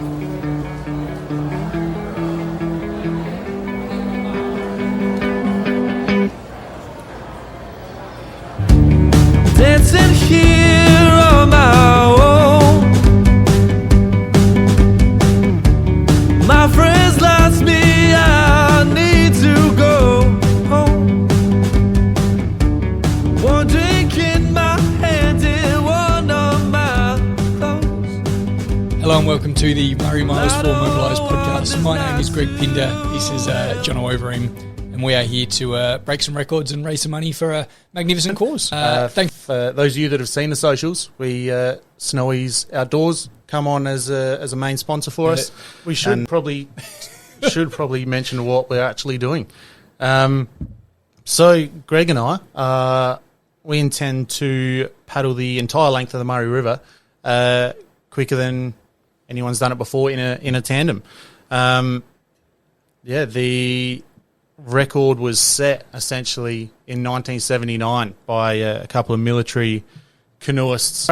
Dancing here on my own. My friends lost me, I need to go home. One drink in my hand and one on my clothes. Hello and welcome to the Murray Miles for Mobilise podcast. My name is Greg Pinder. This is John Overeem. And we are here to break some records and raise some money for a magnificent cause. Thanks for those of you that have seen the socials. We Snowy's Outdoors come on as a main sponsor for us. We should probably mention what we're actually doing. So Greg and I, we intend to paddle the entire length of the Murray River quicker than anyone's done it before in a tandem. The record was set essentially in 1979 by a couple of military canoeists.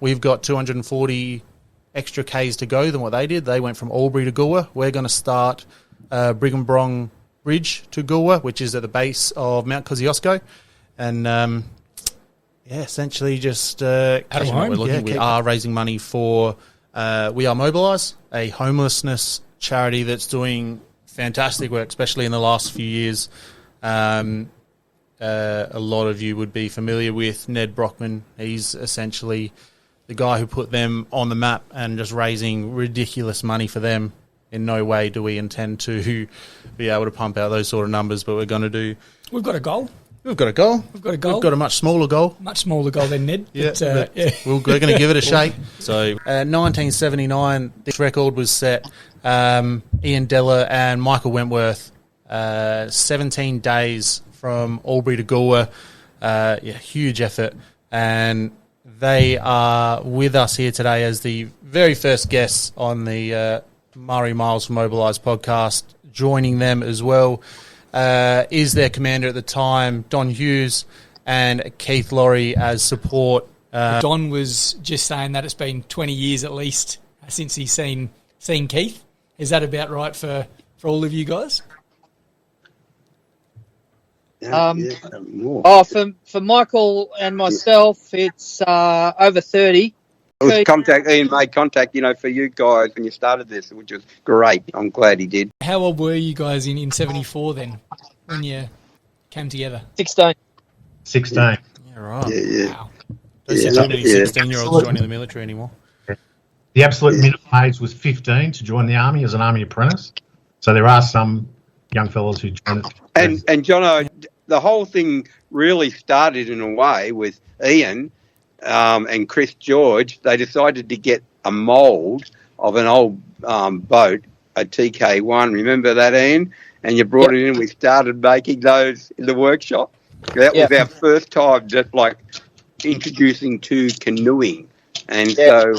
We've got 240 extra Ks to go than what they did. They went from Albury to Goolwa. We're going to start Brigham Brong Bridge to Goolwa, which is at the base of Mount Kosciuszko. And essentially just we are raising money for We Are Mobilise, a homelessness charity that's doing fantastic work, especially in the last few years. A lot of you would be familiar with Ned Brockman. He's essentially the guy who put them on the map and just raising ridiculous money for them. In no way do we intend to be able to pump out those sort of numbers, but we're going to do... We've got a goal. We've got a goal. We've got a much smaller goal. Much smaller goal than Ned. We're going to give it a shake. So 1979, this record was set. Ian Deller and Michael Wentworth, 17 days from Albury to Goolwa. Huge effort. And they are with us here today as the very first guests on the Murray Miles for Mobilise podcast. Joining them as well is their commander at the time, Don Hughes, and Keith Laurie as support. Don was just saying that it's been 20 years at least since he's seen Keith. Is that about right for all of you guys? For Michael and myself, it's over 30. Ian made contact, for you guys when you started this, which was great. I'm glad he did. How old were you guys in 74 then, when you came together? 16. 16. Yeah, right. Yeah. Wow. Don't see too many 16-year-olds joining the military anymore. The absolute minimum age was 15 to join the army as an army apprentice. So there are some young fellows who joined it. And Jono, the whole thing really started in a way with Ian and Chris George. They decided to get a mould of an old boat, a TK1. Remember that, Ian? And you brought it in. We started making those in the workshop. That was our first time just like introducing to canoeing. And so,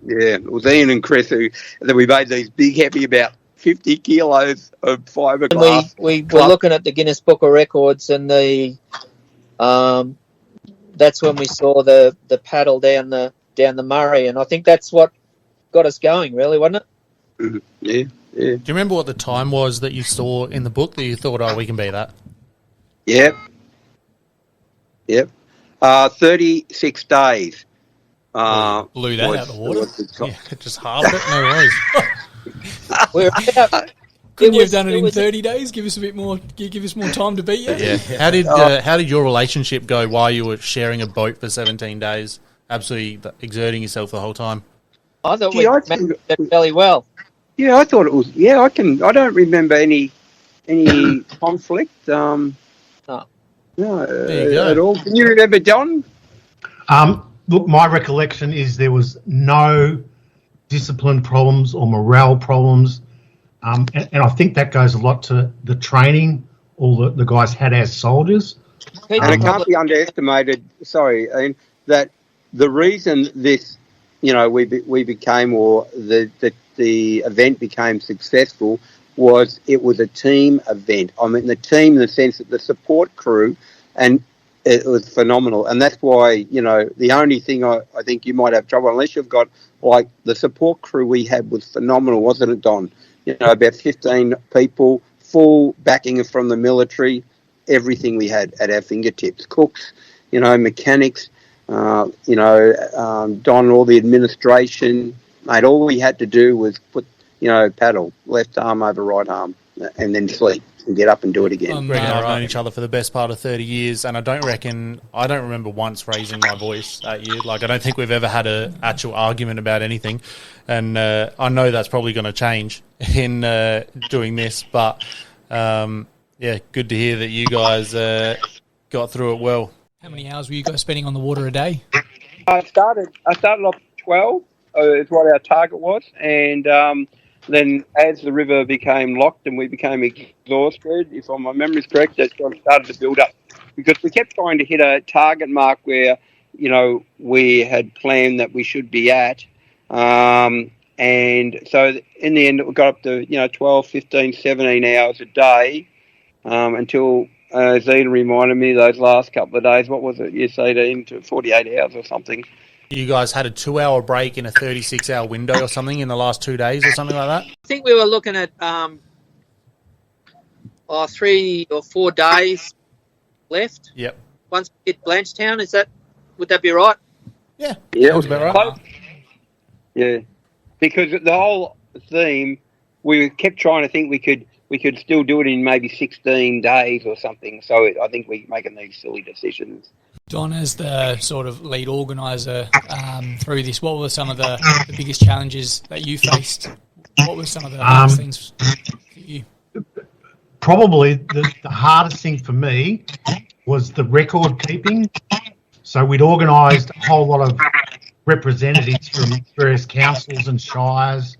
it was Ian and Chris that we made these big, heavy, about 50 kilos of fiberglass. We were looking at the Guinness Book of Records, and that's when we saw the paddle down the Murray, and I think that's what got us going, really, wasn't it? Mm-hmm. Yeah. Do you remember what the time was that you saw in the book that you thought, we can be that? Yep. 36 days. Blew that out of the water. Just halved it, no worries. Couldn't you have done it in 30 days? Give us a bit more. Give us more time to beat you. Yeah. How did your relationship go while you were sharing a boat for 17 days, absolutely exerting yourself the whole time? I thought we managed it fairly well. Yeah, I thought it was. Yeah, I don't remember any conflict. No, at all. Can you remember, Don? Look, my recollection is there was no discipline problems or morale problems. And I think that goes a lot to the training all the guys had as soldiers. And it can't be underestimated, Ian, that the reason this, we became, or the event became successful was it was a team event. I mean, the team in the sense that the support crew, and it was phenomenal. And that's why, the only thing I think you might have trouble, unless you've got, like, the support crew we had was phenomenal, wasn't it, Don? About 15 people, full backing from the military, everything we had at our fingertips. Cooks, mechanics, Don, all the administration. Mate, all we had to do was put, paddle, left arm over right arm, and then sleep and get up and do it again. Greg and I have known each other for the best part of 30 years, and I don't remember once raising my voice at you. Like, I don't think we've ever had an actual argument about anything, and I know that's probably going to change in doing this, but good to hear that you guys got through it well. How many hours were you guys spending on the water a day? I started off 12, is what our target was, and then as the river became locked and we became exhausted, if my memory's correct, that's when it started to build up. Because we kept trying to hit a target mark where, we had planned that we should be at. And so in the end, it got up to, 12, 15, 17 hours a day until Zena reminded me those last couple of days. What was it? Yes, 18 to 48 hours or something. You guys had a 2-hour break in a 36-hour window or something in the last 2 days or something like that? I think we were looking at 3 or 4 days left. Yep. Once we hit Blanchetown, would that be right? Yeah. Yeah, that was about right. Yeah, because the whole theme, we kept trying to think we could still do it in maybe 16 days or something. So I think we're making these silly decisions. Don, as the sort of lead organiser through this, what were some of the biggest challenges that you faced? What were some of the hardest things for you? Probably the hardest thing for me was the record keeping. So we'd organised a whole lot of representatives from various councils and shires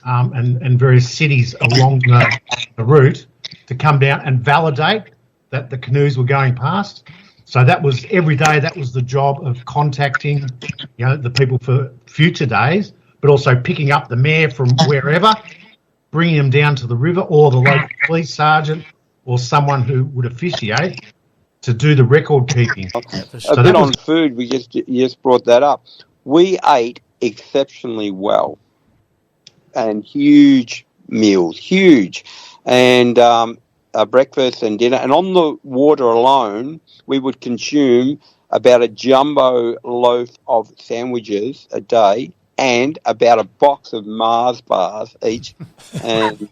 and various cities along the route to come down and validate that the canoes were going past. So that was every day. That was the job of contacting, the people for future days, but also picking up the mayor from wherever, bringing them down to the river, or the local police sergeant, or someone who would officiate to do the record keeping. A bit on food. You just brought that up. We ate exceptionally well, and huge meals, huge, and breakfast and dinner, and on the water alone, we would consume about a jumbo loaf of sandwiches a day and about a box of Mars bars each, and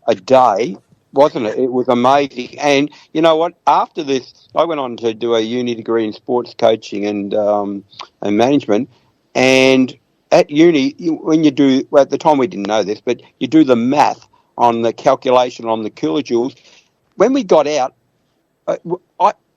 a day, wasn't it? It was amazing. And you know what? After this, I went on to do a uni degree in sports coaching and management, and at uni, when you do, at the time we didn't know this, but you do the math on the calculation on the kilojoules. When we got out,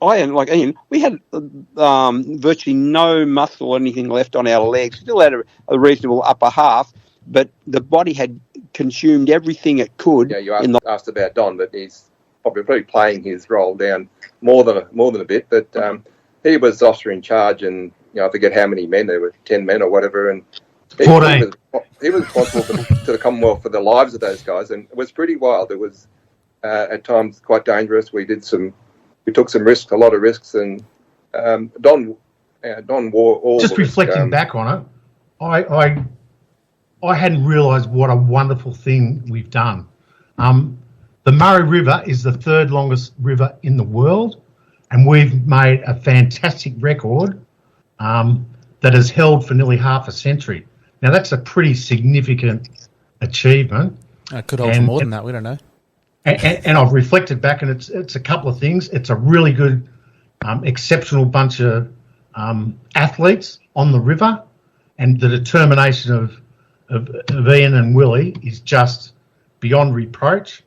I and like Ian, we had virtually no muscle or anything left on our legs. Still had a reasonable upper half, but the body had consumed everything it could. Yeah, you asked about Don, but he's probably playing his role down more than a bit. But he was officer in charge, and I forget how many men there were, 10 men or whatever, and 14. He was responsible to the Commonwealth for the lives of those guys, and it was pretty wild. It was at times quite dangerous. We took some risks, a lot of risks, and Don wore all. Just reflecting back on it, I hadn't realised what a wonderful thing we've done. The Murray River is the third longest river in the world, and we've made a fantastic record that has held for nearly half a century. Now, that's a pretty significant achievement. It could hold for more than that. We don't know. And I've reflected back, and it's a couple of things. It's a really good, exceptional bunch of athletes on the river, and the determination of Ian and Willie is just beyond reproach.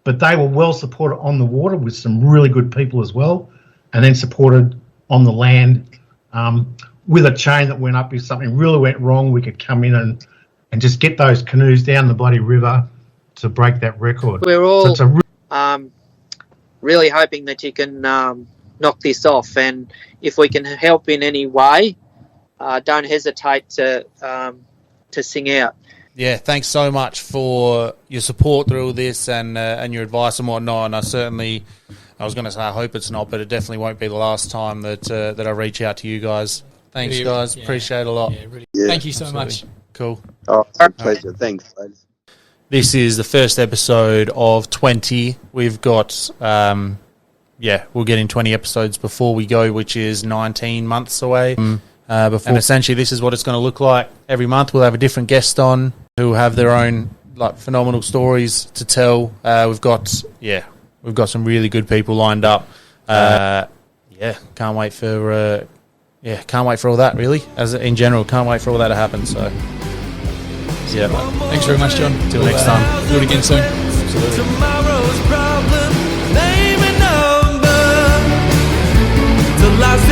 But they were well supported on the water with some really good people as well, and then supported on the land with a chain that went up. If something really went wrong, we could come in and just get those canoes down the bloody river to break that record. We're all really hoping that you can knock this off, and if we can help in any way, don't hesitate to sing out. Yeah, thanks so much for your support through all this and your advice and whatnot. And I certainly I was going to say I hope it's not, but it definitely won't be the last time that I reach out to you guys. Thanks, Really, guys. Appreciate it a lot. Yeah, really. Yeah, Thank you so absolutely. much. Cool. Oh, our pleasure. Thanks, ladies. This is the first episode of 20. We've got, we'll get in 20 episodes before we go, which is 19 months away. And essentially, this is what it's going to look like. Every month, we'll have a different guest on who have their own phenomenal stories to tell. We've got some really good people lined up. Can't wait for all that. Really, as in general, can't wait for all that to happen. So. Yeah. Thanks very much, John. Till next time. Do it again soon. Tomorrow's problem, name a number. The last